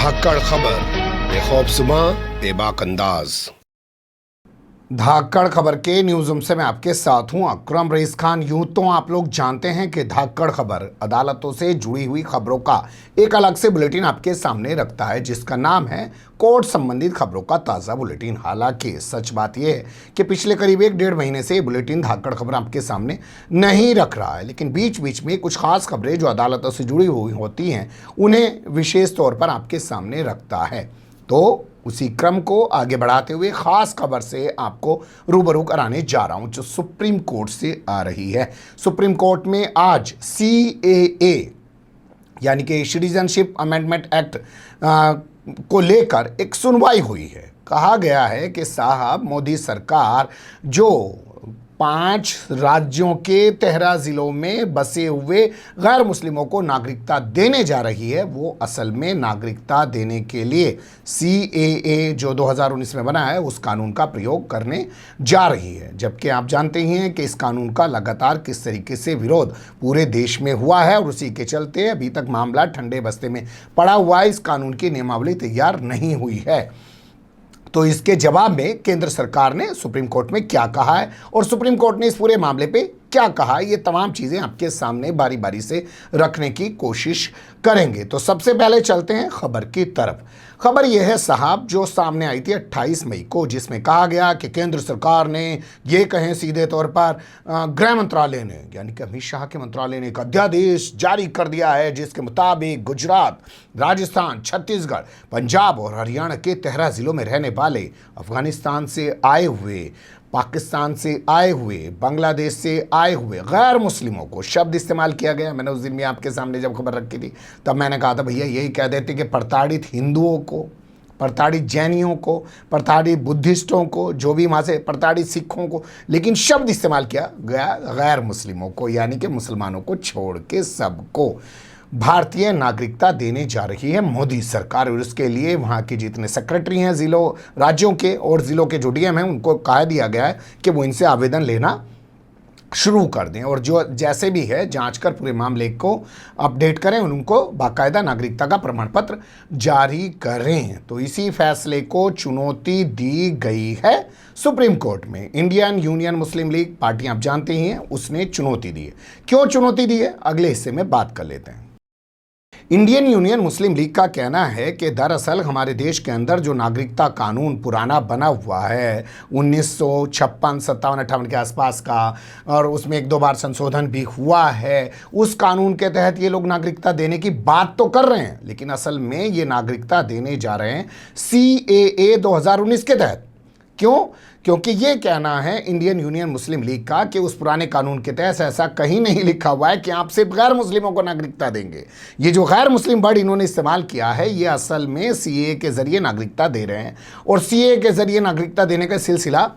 धाकड़ खबर, बेखौफसुमा बेबाक अंदाज। धाकड़ खबर के न्यूज रूम से मैं आपके साथ हूं अकरम रईस खान। यूं तो आप लोग जानते हैं कि धाकड़ खबर अदालतों से जुड़ी हुई खबरों का एक अलग से बुलेटिन आपके सामने रखता है, जिसका नाम है कोर्ट संबंधित खबरों का ताज़ा बुलेटिन। हालांकि सच बात यह है कि पिछले करीब 1-1.5 महीने से ये बुलेटिन धाकड़ खबर आपके सामने नहीं रख रहा है, लेकिन बीच बीच में कुछ खास खबरें जो अदालतों से जुड़ी हुई होती हैं उन्हें विशेष तौर पर आपके सामने रखता है। तो उसी क्रम को आगे बढ़ाते हुए खास खबर से आपको रूबरू कराने जा रहा हूं, जो सुप्रीम कोर्ट से आ रही है। सुप्रीम कोर्ट में आज CAA यानी कि सिटीजनशिप अमेंडमेंट एक्ट को लेकर एक सुनवाई हुई है। कहा गया है कि साहब मोदी सरकार जो 5 राज्यों के 13 जिलों में बसे हुए गैर मुस्लिमों को नागरिकता देने जा रही है, वो असल में नागरिकता देने के लिए CAA जो 2019 में बना है उस कानून का प्रयोग करने जा रही है। जबकि आप जानते ही हैं कि इस कानून का लगातार किस तरीके से विरोध पूरे देश में हुआ है और उसी के चलते अभी तक मामला ठंडे बस्ते में पड़ा हुआ है। इस कानून की नियमावली तैयार नहीं हुई है। तो इसके जवाब में केंद्र सरकार ने सुप्रीम कोर्ट में क्या कहा है और सुप्रीम कोर्ट ने इस पूरे मामले पे क्या कहा है, ये तमाम चीज़ें आपके सामने बारी बारी से रखने की कोशिश करेंगे। तो सबसे पहले चलते हैं खबर की तरफ। खबर यह है साहब जो सामने आई थी 28 मई को, जिसमें कहा गया कि केंद्र सरकार ने ये कहें सीधे तौर पर गृह मंत्रालय ने यानी कि अमित शाह के मंत्रालय ने एक अध्यादेश जारी कर दिया है, जिसके मुताबिक गुजरात, राजस्थान, छत्तीसगढ़, पंजाब और हरियाणा के 13 जिलों में रहने वाले अफगानिस्तान से आए हुए, पाकिस्तान से आए हुए, बांग्लादेश से आए हुए गैर मुस्लिमों को शब्द इस्तेमाल किया गया। मैंने उस दिन भी आपके सामने जब खबर रखी थी तब मैंने कहा था भैया यही कह देते कि प्रताड़ित हिंदुओं को, प्रताड़ित जैनियों को, प्रताड़ित बुद्धिस्टों को, जो भी वहाँ से प्रताड़ित सिखों को, लेकिन शब्द इस्तेमाल किया गया गैर मुस्लिमों को, यानी कि मुसलमानों को छोड़ के सबको भारतीय नागरिकता देने जा रही है मोदी सरकार। और इसके लिए वहाँ के जितने सेक्रेटरी हैं जिलों राज्यों के और ज़िलों के जो DM हैं उनको कह दिया गया है कि वो इनसे आवेदन लेना शुरू कर दें और जो जैसे भी है जांच कर पूरे मामले को अपडेट करें, उनको बाकायदा नागरिकता का प्रमाण पत्र जारी करें। तो इसी फैसले को चुनौती दी गई है सुप्रीम कोर्ट में। इंडियन यूनियन मुस्लिम लीग पार्टी आप जानते ही हैं, उसने चुनौती दी है। क्यों चुनौती दी है अगले हिस्से में बात कर लेते हैं। इंडियन यूनियन मुस्लिम लीग का कहना है कि दरअसल हमारे देश के अंदर जो नागरिकता कानून पुराना बना हुआ है 1956, 57, 58 के आसपास का, और उसमें 1-2 बार संशोधन भी हुआ है, उस कानून के तहत ये लोग नागरिकता देने की बात तो कर रहे हैं, लेकिन असल में ये नागरिकता देने जा रहे हैं CAA 2019 के तहत। क्यों? क्योंकि ये कहना है इंडियन यूनियन मुस्लिम लीग का कि उस पुराने कानून के तहत ऐसा कहीं नहीं लिखा हुआ है कि आप सिर्फ गैर मुस्लिमों को नागरिकता देंगे। ये जो गैर मुस्लिम वर्ड इन्होंने इस्तेमाल किया है ये असल में CAA के जरिए नागरिकता दे रहे हैं, और CAA के जरिए नागरिकता देने का सिलसिला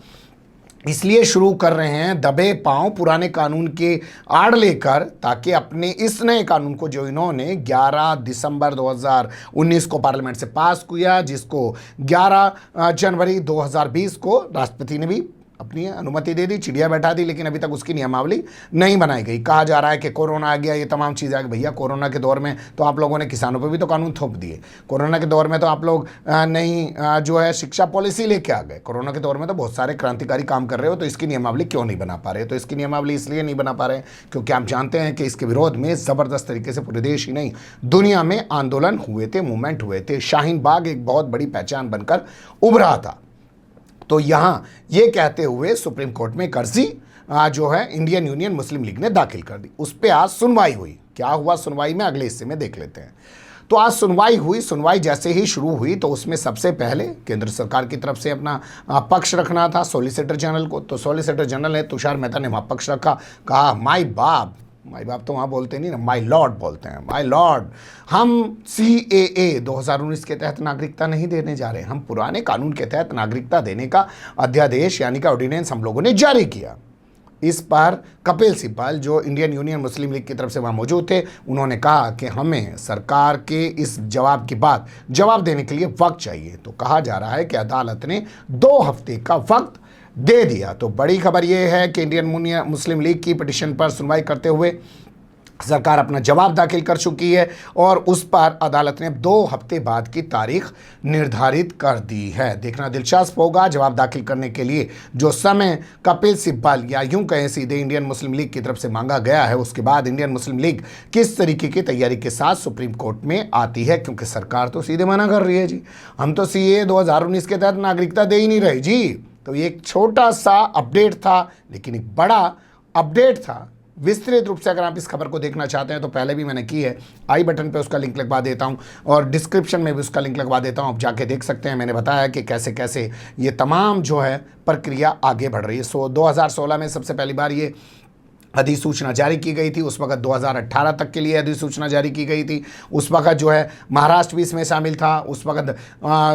इसलिए शुरू कर रहे हैं दबे पांव पुराने कानून के आड़ लेकर, ताकि अपने इस नए कानून को जो इन्होंने 11 दिसंबर 2019 को पार्लियामेंट से पास किया, जिसको 11 जनवरी 2020 को राष्ट्रपति ने भी अपनी अनुमति दे दी, चिड़िया बैठा दी, लेकिन अभी तक उसकी नियमावली नहीं बनाई गई। कहा जा रहा है कि कोरोना आ गया, ये तमाम चीज़ें आ गई। भैया कोरोना के दौर में तो आप लोगों ने किसानों पर भी तो कानून थोप दिए। कोरोना के दौर में तो आप लोग नई जो है शिक्षा पॉलिसी लेके आ गए। कोरोना के दौर में तो बहुत सारे क्रांतिकारी काम कर रहे हो, तो इसकी नियमावली क्यों नहीं बना पा रहे? तो इसकी नियमावली इसलिए नहीं बना पा रहे क्योंकि आप जानते हैं कि इसके विरोध में ज़बरदस्त तरीके से पूरे देश ही नहीं दुनिया में आंदोलन हुए थे, मूवमेंट हुए थे। शाहीन बाग एक बहुत बड़ी पहचान बनकर उभरा था। तो यहाँ ये कहते हुए सुप्रीम कोर्ट में एक अर्जी जो है इंडियन यूनियन मुस्लिम लीग ने दाखिल कर दी। उस पर आज सुनवाई हुई। क्या हुआ सुनवाई में अगले हिस्से में देख लेते हैं। तो आज सुनवाई हुई। सुनवाई जैसे ही शुरू हुई तो उसमें सबसे पहले केंद्र सरकार की तरफ से अपना पक्ष रखना था सॉलिसिटर जनरल को। तो सॉलिसिटर जनरल है तुषार मेहता ने वहाँ पक्ष रखा। कहा माई बाप तो वहाँ बोलते नहीं ना, माई लॉर्ड बोलते हैं। माई लॉर्ड, हम CAA 2019 के तहत नागरिकता नहीं देने जा रहे, हम पुराने कानून के तहत नागरिकता देने का अध्यादेश यानी कि ऑर्डिनेंस हम लोगों ने जारी किया। इस पर कपिल सिब्बल जो इंडियन यूनियन मुस्लिम लीग की तरफ से वहाँ मौजूद थे, उन्होंने कहा कि हमें सरकार के इस जवाब के बाद जवाब देने के लिए वक्त चाहिए। तो कहा जा रहा है कि अदालत ने 2 हफ्ते का वक्त दे दिया। तो बड़ी खबर यह है कि इंडियन मुस्लिम लीग की पिटीशन पर सुनवाई करते हुए सरकार अपना जवाब दाखिल कर चुकी है और उस पर अदालत ने 2 हफ्ते बाद की तारीख निर्धारित कर दी है। देखना दिलचस्प होगा जवाब दाखिल करने के लिए जो समय कपिल सिब्बल या यूं कहें सीधे इंडियन मुस्लिम लीग की तरफ से मांगा गया है, उसके बाद इंडियन मुस्लिम लीग किस तरीके की तैयारी के साथ सुप्रीम कोर्ट में आती है, क्योंकि सरकार तो सीधे मना कर रही है जी, हम तो सीए 2019 के तहत नागरिकता दे ही नहीं रहे जी। तो ये एक छोटा सा अपडेट था, लेकिन एक बड़ा अपडेट था। विस्तृत रूप से अगर आप इस खबर को देखना चाहते हैं तो पहले भी मैंने की है, आई बटन पे उसका लिंक लगवा देता हूं और डिस्क्रिप्शन में भी उसका लिंक लगवा देता हूं, आप जाके देख सकते हैं। मैंने बताया कि कैसे कैसे ये तमाम जो है प्रक्रिया आगे बढ़ रही है। 2016 में सबसे पहली बार ये अधिसूचना जारी की गई थी, उस वक्त 2018 तक के लिए अधिसूचना जारी की गई थी। उस वक्त जो है महाराष्ट्र भी इसमें शामिल था, उस वक्त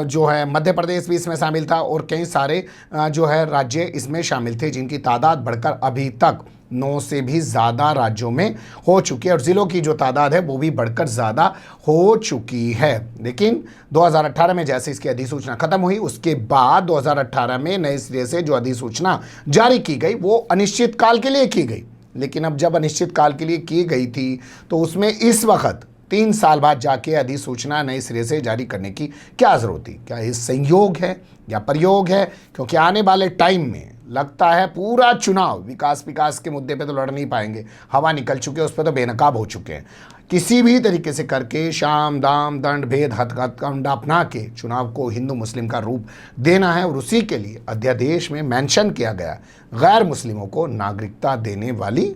जो है मध्य प्रदेश भी इसमें शामिल था और कई सारे जो है राज्य इसमें शामिल थे, जिनकी तादाद बढ़कर अभी तक 9 से भी ज़्यादा राज्यों में हो चुकी है और ज़िलों की जो तादाद है वो भी बढ़कर ज़्यादा हो चुकी है। लेकिन 2018 में जैसे इसकी अधिसूचना खत्म हुई, उसके बाद 2018 में नए सिरे से जो अधिसूचना जारी की गई वो अनिश्चित काल के लिए की गई। लेकिन अब जब अनिश्चित काल के लिए की गई थी तो उसमें इस वक्त 3 साल बाद जाके अधिसूचना नए सिरे से जारी करने की क्या ज़रूरत थी? क्या ये संयोग है या प्रयोग है? क्योंकि आने वाले टाइम में लगता है पूरा चुनाव विकास के मुद्दे पे तो लड़ नहीं पाएंगे, हवा निकल चुके हैं, उस पर तो बेनकाब हो चुके हैं। किसी भी तरीके से करके शाम दाम दंड भेद हथकंडा अपना के चुनाव को हिंदू मुस्लिम का रूप देना है और उसी के लिए अध्यादेश में मेंशन किया गया गैर मुस्लिमों को नागरिकता देने वाली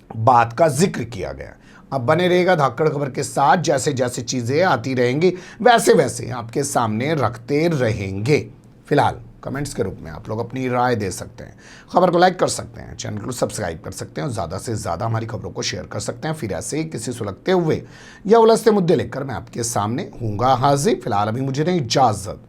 बात का जिक्र किया गया। अब बने रहेगा धाकड़ खबर के साथ, जैसे जैसे चीज़ें आती रहेंगी वैसे वैसे आपके सामने रखते रहेंगे। फिलहाल कमेंट्स के रूप में आप लोग अपनी राय दे सकते हैं, खबर को लाइक कर सकते हैं, चैनल को सब्सक्राइब कर सकते हैं और ज़्यादा से ज़्यादा हमारी खबरों को शेयर कर सकते हैं। फिर ऐसे ही किसी सुलगते हुए या उलझते मुद्दे लेकर मैं आपके सामने हूँगा हाजिर। फिलहाल अभी मुझे नहीं इजाज़त।